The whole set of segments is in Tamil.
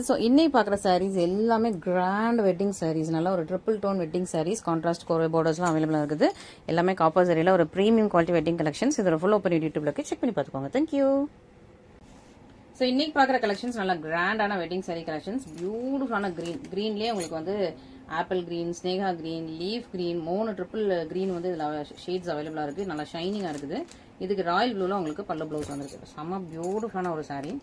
ஸோ இன்னைக்கு பார்க்குற சாரீஸ் எல்லாமே கிராண்ட் வெட்டிங் சாரீஸ். நல்லா ஒரு triple tone wedding saris, contrast கோர பார்டர்ஸ்லாம் அவைலபிளாக இருக்குது. எல்லாமே காப்பர் சரியில் ஒரு ப்ரீமியம் குவாலிட்டி வெட்டிங் கலெக்ஷன்ஸ். இதோட ஃபுல் ஓப்பன் யூடியூப்ல செக் பண்ணி பார்த்துக்கோங்க. தேங்க்யூ. ஸோ இன்னைக்கு பார்க்குற கலெக்ஷன்ஸ் நல்லா கிராண்டான வெட்டிங் சாரீ கலெக்ஷன்ஸ். பியூட்டிஃபுல்லான க்ரீன்லேயே உங்களுக்கு வந்து apple green, Sneha green, leaf green, 3 triple green வந்து இதில் ஷேட்ஸ் அவைலபிளாக இருக்குது. நல்லா ஷைனிங்காக இருக்குது. இதுக்கு ராயல் ப்ளூவில் உங்களுக்கு பல்லு ப்ளவுஸ் வந்துருக்கு. செம்ம பியூட்டிஃபுல்லான ஒரு சாரீ.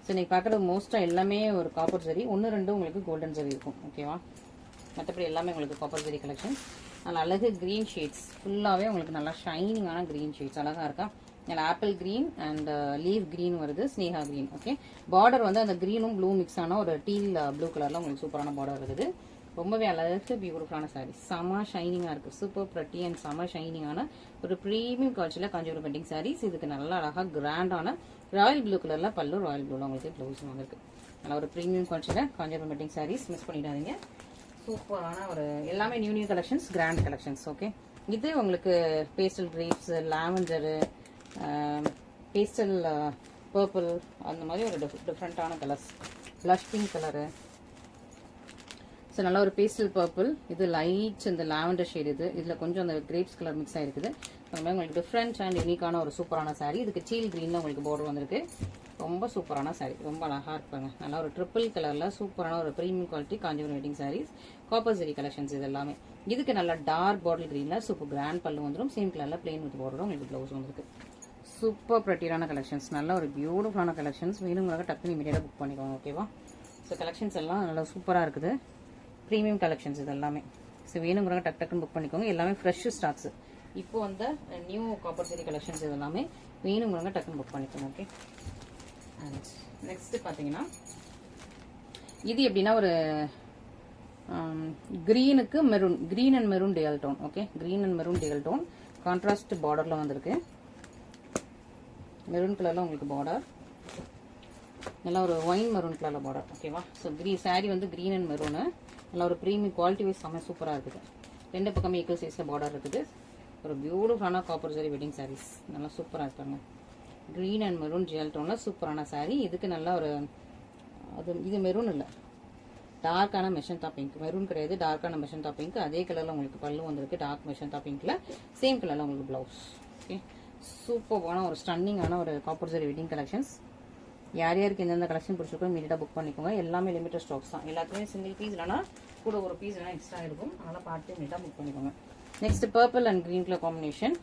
ஸோ நீங்கள் பார்க்குறது மோஸ்ட்டாக எல்லாமே ஒரு காப்பர் சரி, 1-2 உங்களுக்கு கோல்டன் சரி இருக்கும். ஓகேவா? மற்றபடி எல்லாமே உங்களுக்கு காப்பர் சரி கலெக்ஷன்ஸ். நல்லா அழகு க்ரீன் ஷேட்ஸ், ஃபுல்லாகவே உங்களுக்கு நல்லா ஷைனிங்கான க்ரீன் ஷேட்ஸ் அழகாக இருக்கா. நல்லா apple green and leave green வருது, ஸ்னேகா க்ரீன். ஓகே, பார்டர் வந்து அந்த க்ரீனும் ப்ளூ மிக்ஸ் ஆன ஒரு டீல் ப்ளூ கலரில் உங்களுக்கு சூப்பரான பார்டர் இருக்குது. ரொம்பவே அழகு பியூட்டிஃபுல்லான சாரீ. செம ஷைனிங்காக இருக்குது. சூப்பர் ப்ரட்டி அண்ட் செம ஷைனிங்கான ஒரு ப்ரீமியம் காட்சியில் காஞ்சிபுரம் வெட்டிங் சாரீஸ். இதுக்கு நல்லா அழகாக கிராண்டான ராயல் ப்ளூ கலரில் பல்லு, ராயல் ப்ளூவில் உங்களுக்கு ப்ளவுஸ் வந்துருக்கு. நல்லா ஒரு ப்ரீமியம் காட்சியில் காஞ்சிபுரம் வெட்டிங் சாரீஸ். மிஸ் பண்ணிடாதீங்க. சூப்பரான ஒரு எல்லாமே new collections, grand collections. Okay, இது உங்களுக்கு pastel grapes, lavender, pastel purple, அந்த மாதிரி ஒரு டிஃப்ரெண்ட்டான colours. Blush pink colour. So நல்லா ஒரு பேஸ்டல் பர்பிள், இது லைட் இந்த லாவெண்டர் ஷேட். இதில் கொஞ்சம் அந்த கிரேப்ஸ் கலர் மிக்ஸ் ஆகிருக்குது. அந்த மாதிரி உங்களுக்கு டிஃப்ரெண்ட் அண்ட் யூனிக்கான ஒரு சூப்பரான சாரீ. இதுக்கு சீல் க்ரீனில் உங்களுக்கு பார்டர் வந்திருக்கு. ரொம்ப சூப்பரான சாரீ, ரொம்ப அழகாக இருப்பாங்க. நல்லா ஒரு ட்ரிபிள் கலரில் சூப்பரான ஒரு premium quality Kanchipuram wedding saris, copper sari collections. இது எல்லாமே இதுக்கு நல்லா டார்க் பாட்டில் க்ரீனில் சூப்பர் கிராண்ட் பல்லு வந்துடும். சேம் கலரில் பிளெயின் வித் பார்டரும் உங்களுக்கு ப்ளவுஸ் வந்துருக்கு. சூப்பர் ப்ரெட்டியான கலெக்ஷன்ஸ், நல்ல ஒரு பியூட்டிஃபுல்லான கலெக்ஷன்ஸ். வேணுங்கிறத டக்குனு இமீடியட்டாக புக் பண்ணிக்கோங்க. ஓகேவா? ஸோ கலெக்ஷன்ஸ் எல்லாம் நல்லா சூப்பராக இருக்குது. ப்ரீமியம் கலெக்ஷன்ஸ் இது எல்லாமே. ஸோ வேணுங்கிறவங்க டக்குன்னு புக் பண்ணிக்கோங்க. எல்லாமே ஃப்ரெஷ் ஸ்டாக்ஸ். இப்போ அந்த நியூ காப்பர் சரி கலெக்ஷன்ஸ் இது எல்லாமே வேணுங்கிறவங்க டக்குன்னு புக் பண்ணிக்கோங்க. ஓகே, அண்ட் நெக்ஸ்ட் பார்த்தீங்கன்னா இது எப்படின்னா ஒரு க்ரீனுக்கு maroon, green and maroon dual tone. Okay, green and maroon dual tone contrast பார்டரில் வந்திருக்கு. மெரூன் கலரில் உங்களுக்கு பார்டர், நல்லா ஒரு ஒயின் மெரூன் கலரில் பார்டர். ஓகேவா? ஸோ சாரீ வந்து க்ரீன் அண்ட் மெரூனு. நல்லா ஒரு ப்ரீமியம் குவாலிட்டி வைஸ் செம்ம சூப்பராக இருக்குது. 2 பக்கமே ஈக்குவல் சைஸில் பார்டர் இருக்குது. ஒரு பியூட்டிஃபுல்லான காப்பர் சரி வெட்டிங் சாரீஸ். நல்லா சூப்பராக இருக்காங்க. க்ரீன் அண்ட் மெரூன் ஜெல் டோனில் சூப்பரான சாரீ. இதுக்கு நல்லா ஒரு இது மெரூன் இல்லை, டார்க்கான மெஷந்தா பிங்க். மெரூன் கிடையாது, டார்க்கான மெஷந்தா பிங்க். அதே கலரில் உங்களுக்கு பல்லு வந்திருக்கு, டார்க் மெஷந்தா பிங்க்கில். சேம் கலரில் உங்களுக்கு ப்ளவுஸ். ஓகே, சூப்பரான ஒரு ஸ்டன்னிங்கான ஒரு காப்பர் சரி வெட்டிங் கலெக்ஷன்ஸ். யார் யாருக்கு எந்தெந்த கலெக்ஷன் பிடிச்சிருக்கோ இமீடியட்டாக புக் பண்ணிக்கோங்க. எல்லாமே லிமிட்டட் ஸ்டாக்ஸ் தான். எல்லாத்துக்குமே சிங்கிள் பீஸ் இல்லைனா கூட ஒரு பீஸ் இல்லைனா எக்ஸ்ட்ரா இருக்கும். அதனால் பார்த்து இமீடியட்டாக புக் பண்ணிக்கோங்க. Next purple and green colour combination.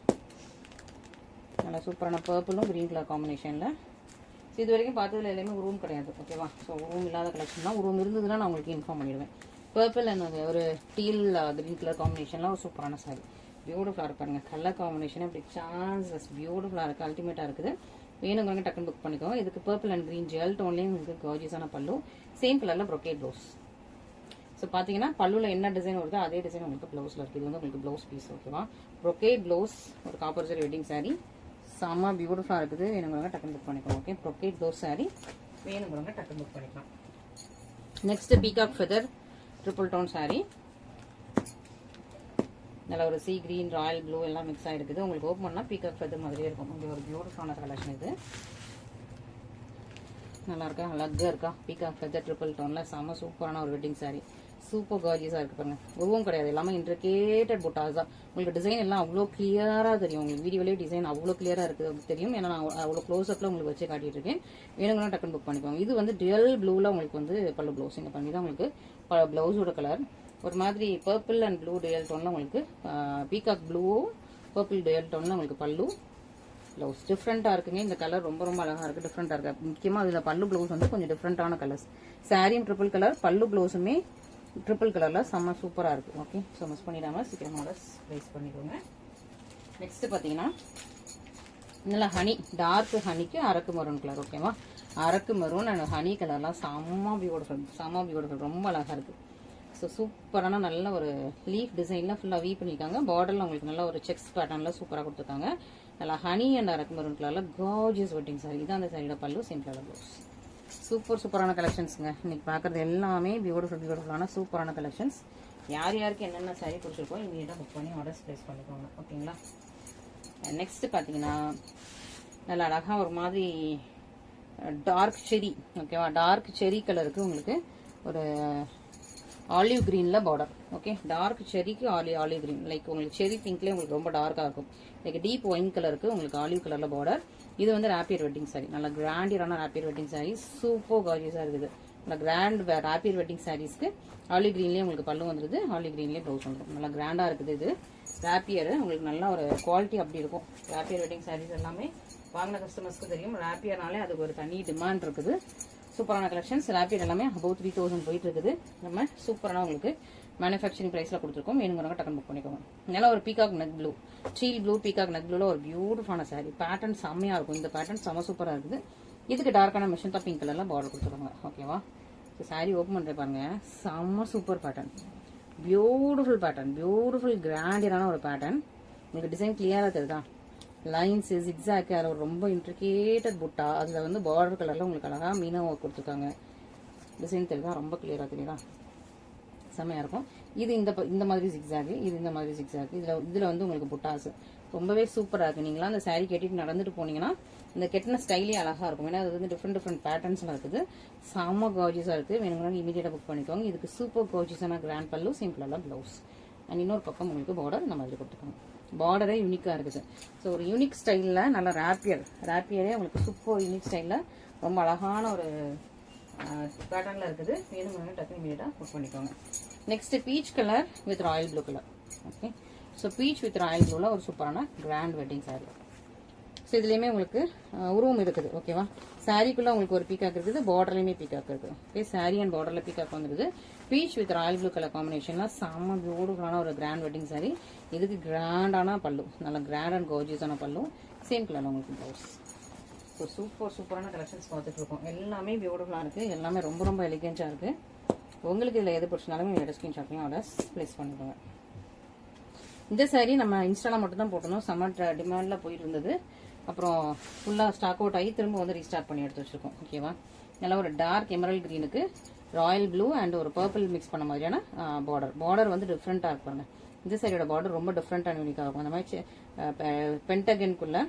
நல்லா சூப்பரான பர்பிளும் க்ரீன் கலர் காம்பினேஷனில். இது வரைக்கும் பார்த்ததுல எல்லாமே ரூம் கிடையாது. ஓகேவா? ஸோ ரூம் இல்லாத கலெக்ஷன் தான். ரூம் இருந்ததுன்னா நான் உங்களுக்கு இன்ஃபார்ம் பண்ணிடுவேன். பர்பிள் அண்ட் ஒரு டீல் க்ரீன் கலர் காம்பினேஷன்லாம் ஒரு சூப்பரான சாரி. பியூட்டிஃபுல்லாக இருப்பாருங்க. கலர் காம்பினேஷன் அப்படி சான்சஸ் பியூட்டிஃபுல்லாக இருக்குது, அல்டிமேட்டாக இருக்குது. வேணுங்கிறவங்க டக்குன்னு புக் பண்ணிக்கோங்க. இதுக்கு பர்பிள் அண்ட் க்ரீன் ஜெல் டோன்லேயும் உங்களுக்கு கார்ஜியஸான பல்லு, சேம் கலரில் ப்ரொக்கேட் ப்ளவுஸ். ஸோ பார்த்தீங்கன்னா பல்லுவில் என்ன டிசைன் வருதோ அதே டிசைன் உங்களுக்கு ப்ளவுஸில் இருக்குது. இது வந்து உங்களுக்கு ப்ளவுஸ் பீஸ். ஓகேவா? ப்ரொக்கேட் ப்ளவுஸ், ஒரு காப்பர் சரி வெட்டிங் சாரீ. செம்ம பியூட்டிஃபுல்லாக இருக்குது. வேணுங்கிறவங்க டக்குன்னு புக் பண்ணிக்கோங்க. ஓகே, ப்ரொக்கேட் ப்ளவுஸ் சாரீ வேணுங்கிறவங்க டக்குன்னு புக் பண்ணிக்கலாம். Next peacock feather triple tone sari. நல்லா ஒரு சீ கிரீன், ராயல் ப்ளூ எல்லாம் மிக்ஸ் ஆகிருக்குது. உங்களுக்கு ஓப்பன் பண்ணால் பீகாக் ஃபெதர் மாதிரியே இருக்கும். இங்கே ஒரு பியூட்டிஃபுல்லான கலெக்ஷன் இது. நல்லா இருக்கா, அழகாக இருக்கா. பீகாக் ஃபெதர் ட்ரிபிள் டோனில் செம்ம சூப்பரான ஒரு வெட்டிங் சாரீ. சூப்பர் கார்ஜியஸாக இருக்குது பாருங்க. உருவம் கிடையாது, எல்லாமே இன்ட்ரிகேட்டட் புட்டாஸ் தான். உங்களுக்கு டிசைன் எல்லாம் அவ்வளோ கிளியராக தெரியும். உங்களுக்கு வீடியோலேயே டிசைன் அவ்வளோ கிளியராக இருக்குது தெரியும். ஏன்னா நான் அவ்வளோ க்ளோஸ்அப்பில் உங்களுக்கு வச்சு காட்டிட்டு இருக்கேன். வேணுங்கன்னா டக்குன்னு புக் பண்ணிக்கோங்க. இது வந்து டியல் ப்ளூவில் உங்களுக்கு வந்து பல்லு ப்ளவுஸ். இங்கே பண்ணி தான் உங்களுக்கு ப்ளவுஸோட கலர் ஒரு மாதிரி பர்பிள் அண்ட் ப்ளூ டியல் டோனில் உங்களுக்கு பீகாக் ப்ளூவும் பர்பிள் டியல் டோனில் உங்களுக்கு பல்லு ப்ளவுஸ். டிஃப்ரெண்ட்டாக இருக்குங்க. இந்த கலர் ரொம்ப ரொம்ப அழகாக இருக்குது, டிஃப்ரெண்ட்டாக இருக்குது. முக்கியமாக இதில் பல்லு ப்ளவுஸ் வந்து கொஞ்சம் டிஃப்ரெண்ட்டான கலர்ஸ். சாரியும் ட்ரிபிள் கலர், பல்லு ப்ளவுஸுமே ட்ரிபிள் கலரில் செம்ம சூப்பராக இருக்குது. ஓகே, ஸோ மிஸ் பண்ணிடாமல் சீக்கிரம் ஆர்டர்ஸ் ப்ளேஸ் பண்ணிக்கோங்க. நெக்ஸ்ட்டு பார்த்தீங்கன்னா நல்லா ஹனி, டார்க் ஹனிக்கு அரக்கு மெரூன் கலர். ஓகேவா? அரக்கு மெரூன் அண்ட் ஹனி கலர்லாம் செம்ம பியூட்டிஃபுல், ரொம்ப அழகாக இருக்குது. ஸோ சூப்பரான நல்ல ஒரு லீஃப் டிசைனில் ஃபுல்லாக வீ பண்ணியிருக்காங்க. பார்டரில் உங்களுக்கு நல்ல ஒரு செக்ஸ் பேட்டர்னில் சூப்பராக கொடுத்துருக்காங்க. நல்லா ஹனி அண்ட் அரக்கு மெரூன் கலரில் கார்ஜியஸ் வெட்டிங் சாரி. இதான் அந்த சாரியோட பல்லு, சேம் கலர் ப்ளவுஸ். சூப்பரான கலெக்ஷன்ஸுங்க. இன்னைக்கு பார்க்குறது எல்லாமே பியூட்டிஃபுல்லான சூப்பரான கலெக்ஷன்ஸ். யார் யாருக்கு என்னென்ன சாரி பிடிச்சிருக்கோ இமீடியட்டாக புக் பண்ணி ஆர்டர்ஸ் ப்ளேஸ் பண்ணிக்கோங்க. ஓகேங்களா? நெக்ஸ்ட் பார்த்தீங்கன்னா நல்லா அழகாக ஒரு மாதிரி டார்க் செரி, ஓகேவா, டார்க் செரி கலருக்கு உங்களுக்கு ஒரு ஆலிவ் கிரீன்ல பார்டர். ஓகே, டார்க் செரிக்கு ஆலிவ் கிரீன், லைக் உங்களுக்கு செரி பிங்க்லேயே உங்களுக்கு ரொம்ப டார்க்காக இருக்கும். லைக் டீப் ஒயின் கலருக்கு உங்களுக்கு ஆலிவ் கலர்ல பார்டர். இது வந்து ராப்பியர் வெட்டிங் சாரி, நல்ல கிராண்டியரான ராப்பியர் வெட்டிங் சாரி, சூப்பர் கார்ஜியஸாக இருக்குது. நல்ல கிராண்ட் ராப்பியர் வெட்டிங் சாரீஸ்க்கு ஆலிவ் கிரீன்லேயே உங்களுக்கு பல்லு வந்துருது, ஆலிவ் கிரீன்லேயே ப்ளவுஸ் வந்துடும். நல்லா கிராண்டாக இருக்குது. இது ராப்பியர் உங்களுக்கு நல்ல ஒரு குவாலிட்டி அப்படி இருக்கும். ராப்பியர் வெட்டிங் சாரீஸ் எல்லாமே வாங்கின கஸ்டமர்ஸ்க்கு தெரியும். ராப்பியர்னாலே அதுக்கு ஒரு தனி டிமாண்ட் இருக்குது. சூப்பரான கலெக்ஷன்ஸ். ராப்பியர் எல்லாமே அபவுட் 3000 போயிட்டு இருக்குது. நம்ம சூப்பரான உங்களுக்கு மேனுஃபேக்சரிங் ப்ரைஸில் கொடுத்துருக்கோம். வேணுங்கிறவங்க டக்குன்னு புக் பண்ணிக்கோங்க. நல்லா ஒரு peacock neck blue, steel blue peacock neck ப்ளூவில் ஒரு பியூட்டிஃபுல்லான சாரி. பேட்டர்ன் செம்மையாக இருக்கும். இந்த பேட்டர்ன் செம்ம சூப்பராக இருக்குது. இதுக்கு டார்க்கான மெஷின் தான் பிங்க் கலரில் பார்டர் கொடுத்துருக்காங்க. ஓகேவா, சாரி ஓப்பன் பண்ணுற பாருங்க, செம்ம super pattern, beautiful pattern, beautiful கிராண்டியரான ஒரு பேட்டர்ன். உங்களுக்கு டிசைன் கிளியராக தெரியுதா, லைன்ஸ் ஜிக்ஸாக், அதில் ஒரு ரொம்ப இன்ட்ரிகேட்டட் புட்டா, அதில் வந்து பார்டர் கலரில் உங்களுக்கு அழகாக மீனாக கொடுத்துருக்காங்க. டிசைன் தெரியுதா, ரொம்ப கிளியராக தெரியுதா, செம்மையாக இருக்கும். இது இந்த மாதிரி ஜிக்ஸாகு, இது இந்த மாதிரி ஜிக்ஸாகு, இதில் வந்து உங்களுக்கு புட்டாஸ் ரொம்பவே சூப்பராக இருக்குது. நீங்களாம் அந்த சாரீ கட்டிட்டு நடந்துட்டு போனீங்கன்னா இந்த கெட்டின ஸ்டைலே அழகாக இருக்கும். ஏன்னா அது வந்து டிஃப்ரெண்ட் பேட்டர்ன்ஸ்லாம் இருக்குது. செம்ம கார்ஜியஸாக இருக்குது. வேணுங்கன்னா இமீடியட்டாக புக் பண்ணிக்கோங்க. இதுக்கு சூப்பர் கார்ஜியஸான கிராண்ட் பல்லு, சிம்பிளெல்லாம் ப்ளவுஸ், அண்ட் இன்னொரு பக்கம் உங்களுக்கு பார்டர் இந்த மாதிரி கொடுத்துருக்காங்க. பார்டரே யூனிக்காக இருக்குது. ஸோ ஒரு யூனிக் ஸ்டைலில் நல்ல ராப்பியரே உங்களுக்கு சூப்பர் யூனிக் ஸ்டைலில் ரொம்ப அழகான ஒரு பேட்டர்னில் இருக்குது. வேணுங்க டக்கு இமீடியட்டாக புக் பண்ணிக்கோங்க. Next peach colour with royal blue colour. Okay, so beach with Royal ப்ளூவில் ஒரு சூப்பரான கிராண்ட் வெட்டிங் சாரீ. ஸோ இதுலேயுமே உங்களுக்கு உருவம் இருக்குது. ஓகேவா, சாரீக்குள்ளே உங்களுக்கு ஒரு பீக்காக் இருக்குது, பார்டர்லையுமே பீக்காக் இருக்குது. ஓகே, சாரீ அண்ட் பார்டரில் பீக்காக் வந்துருது. Peach with royal blue colour காம்பினேஷன்லாம் செம்ம பியூட்டிஃபுல்லான ஒரு கிராண்ட் வெட்டிங் சாரீ. இதுக்கு கிராண்டான பல்லு, நல்ல கிராண்ட் அண்ட் கார்ஜியஸான பல்லு, சேம் கலர் உங்களுக்கு ப்ளவுஸ். ஸோ சூப்பரான கலெக்ஷன்ஸ் பார்த்துட்டு இருக்கோம். எல்லாமே பியூட்டிஃபுல்லாக இருக்குது. எல்லாமே ரொம்ப எலிகென்ட்டாக இருக்குது. உங்களுக்கு இதில் எது பிடிச்சினாலுமே என்னோட ஸ்க்ரீன்ஷாட்லையும் ஆர்டர்ஸ் ப்ளேஸ் பண்ணிக்கோங்க. இந்த சாரீ நம்ம இன்ஸ்டாவில் மட்டும் தான் போட்டணும். சம்மர் டிமாண்டில் போயிட்டு இருந்தது. அப்புறம் ஃபுல்லாக ஸ்டாக் அவுட் ஆகி திரும்ப வந்து ரீஸ்டார்ட் பண்ணி எடுத்து வச்சிருக்கோம். ஓகேவா, நல்லா ஒரு டார்க் எமரல்ட் கிரீனுக்கு ராயல் ப்ளூ அண்ட் ஒரு பர்பிள் மிக்ஸ் பண்ண மாதிரியான பார்டர் வந்து டிஃப்ரெண்ட்டாக இருப்பாங்க. இந்த சாரியோட பார்டர் ரொம்ப டிஃப்ரெண்ட் அண்ட் யூனிக்காக இருக்கும். அந்த மாதிரி பென்டகனுக்குள்ள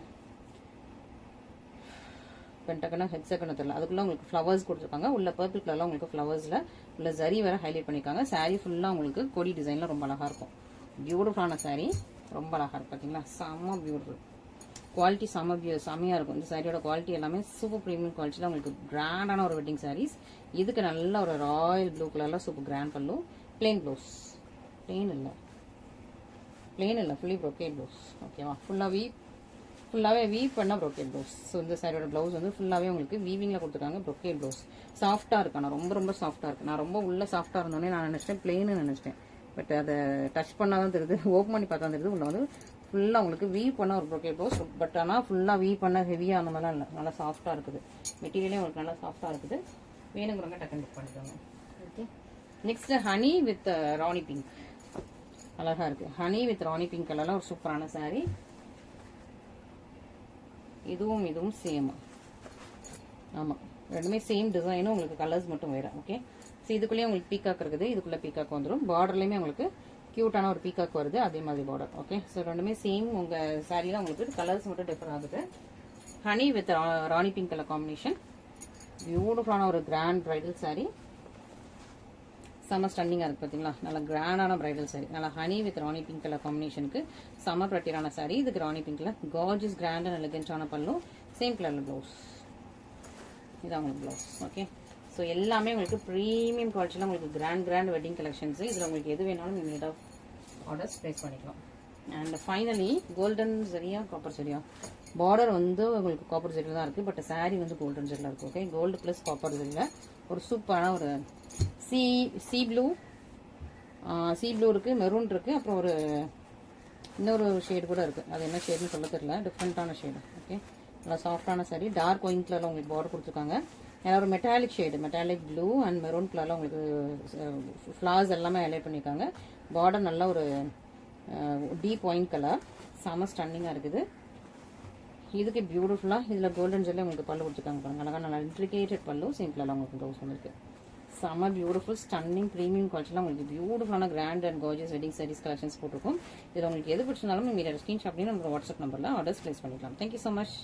பென்டகனா ஹெக்ஸகனு தெரியல, அதுக்குள்ள உங்களுக்கு ஃப்ளவர்ஸ் கொடுத்துருக்காங்க. உள்ள பர்பிள் கலர்ல உங்களுக்கு ஃப்ளவர்ஸ்ல உள்ள ஜரி வேற ஹைலைட் பண்ணிருக்காங்க. சாரீ ஃபுல்லா உங்களுக்கு கொடி டிசைன்ல ரொம்ப அழகா இருக்கும். பியூட்டிஃபுல்லான சாரீ, ரொம்ப அழகா இருக்கு. பாத்தீங்களா, செம்ம பியூட்டிஃபுல் குவாலிட்டி, செம்மையா இருக்கும். இந்த சாரியோட குவாலிட்டி எல்லாமே சூப்பர் ப்ரீமியம் குவாலிட்டியில் உங்களுக்கு கிராண்டான ஒரு வெட்டிங் சாரீஸ். இதுக்கு நல்ல ஒரு ராயல் ப்ளூ கலர்ல சூப்பர் கிராண்ட் பல்லு, பிளெயின் ப்ளவுஸ், பிளெயின் இல்லை ஃபுல்லி ப்ரோக்கேட் ப்ளவுஸ். ஓகேவா, ஃபுல்லாகவே வீவ் பண்ண ப்ரோக்கேட் ப்ளவுஸ். ஸோ இந்த சாரியோட ப்ளவுஸ் வந்து ஃபுல்லாகவே உங்களுக்கு வீவிங்கில் கொடுத்துருக்காங்க. ப்ரோக்கேட் ப்ளவுஸ் சாஃப்டாக இருக்கு. ஆனால் ரொம்ப சாஃப்டாக இருக்குது. நான் ரொம்ப உள்ள சாஃப்டாக இருந்தோடனே நான் நினச்சிட்டேன் பிளெயின்னு நினச்சிட்டேன். பட் அதை டச் பண்ணாதான் தெரியுது, ஓப்பன் பண்ணி பார்த்தா தெரியுது உள்ள வந்து ஃபுல்லாக உங்களுக்கு வீவ் பண்ண ஒரு ப்ரோக்கேட் ப்ளவுஸ். பட் ஆனால் ஃபுல்லாக வீவ் பண்ண ஹெவியாக அந்த மாதிரிலாம் இல்லை, நல்லா சாஃப்டாக இருக்குது. மெட்டீரியலே உங்களுக்கு நல்லா சாஃப்டாக இருக்குது. வேணுங்கிறவங்க டக்குன்னு புக் பண்ணிக்கோங்க. Okay, next honey with rani pink, அழகாக இருக்குது. ஹனி வித் ராணி பிங்க் கலர்லாம் ஒரு சூப்பரான சாரீ. இதுவும் சேம். ஆமாம், ரெண்டுமே சேம் டிசைனும், உங்களுக்கு கலர்ஸ் மட்டும் வேறு. ஓகே, ஸோ இதுக்குள்ளேயே உங்களுக்கு பீக்காக் இருக்குது. இதுக்குள்ளே பீக்காக் வந்துடும். பார்டர்லேயுமே உங்களுக்கு க்யூட்டான ஒரு பீக்காக் வருது, அதே மாதிரி பார்டர். ஓகே, ஸோ ரெண்டுமே சேம். உங்கள் சாரீலாம் உங்களுக்கு கலர்ஸ் மட்டும் டிஃபர் ஆகுது. Honey with rani pink colour combination, பியூட்டிஃபுல்லான ஒரு கிராண்ட் பிரைடல் சாரீ. செம்ம ஸ்டன்னிங்காக இருக்குது. பார்த்தீங்களா, நல்ல கிராண்டான பிரைடல் சாரீ. நல்லா honey with rani pink colour காம்பினேஷனுக்கு செம்ம ப்ரட்டியரான சாரீ. இதுக்கு ராணி பிங்க்ல கார்ஜியஸ் கிராண்ட் அண்ட் எலிகென்ட்டான பல்லு, சேம் கலரில் ப்ளவுஸ். இதான் உங்களுக்கு ப்ளவுஸ். ஓகே, ஸோ எல்லாமே உங்களுக்கு ப்ரீமியம் குவாலிட்டியில் உங்களுக்கு கிராண்ட் வெட்டிங் கலெக்ஷன்ஸ். இதில் உங்களுக்கு எது வேணாலும் இமீடியட் ஆஃப் ஆர்டர்ஸ் ப்ளேஸ் பண்ணிக்கலாம். அண்ட் ஃபைனலி கோல்டன் சரியா காப்பர் சரியா பார்டர் வந்து உங்களுக்கு காப்பர் ஜெரியில் தான் இருக்குது. பட் சாரீ வந்து கோல்டன் ஜெரியில் இருக்குது. ஓகே, கோல்டு ப்ளஸ் காப்பர் ஜெரியில் ஒரு சூப்பரான ஒரு சி ப்ளூ இருக்குது, மெரூன் இருக்குது, அப்புறம் ஒரு இன்னொரு ஷேடு கூட இருக்குது. அது என்ன ஷேடுன்னு சொல்ல தெரியல, டிஃப்ரெண்ட்டான ஷேடு. ஓகே, நல்லா சாஃப்டான சாரீ. டார்க் ஒயின் கலரில் உங்களுக்கு பார்டர் கொடுத்துருக்காங்க. ஏன்னா ஒரு metallic shade, metallic blue and maroon கலரில் உங்களுக்கு ஃப்ளார்ஸ் எல்லாமே ஹைலைட் பண்ணியிருக்காங்க. பார்டர் நல்ல ஒரு டீப் ஒயின் கலர், செம ஸ்டன்னிங்காக இருக்குது. இதுக்கு பியூட்டிஃபுல்லாக இதில் கோல்டன் ஜெல்லே உங்களுக்கு பல்லு கொடுத்துருக்காங்க பாருங்க. அழகாக நல்லா இன்ட்ரிகேட்டட் பல்லு, சிம்பிளாக உங்களுக்கு ப்ளவுஸ் வந்துருக்கு. செம்ம பியூட்டிஃபுல் ஸ்டன்னிங் ப்ரீமியம் குவாலிட்டியில் உங்களுக்கு பியூட்டிஃபுல்லான grand and gorgeous wedding saris collections போட்டிருக்கும். இதில் உங்களுக்கு எது பிடிச்சிருந்தாலும் மீடியா ஸ்க்ரீன்ஷாட் பண்ணி நம்ம வாட்ஸ்அப் நம்பரில் ஆர்டர்ஸ் ப்ளேஸ் பண்ணிக்கலாம். Thank you so much.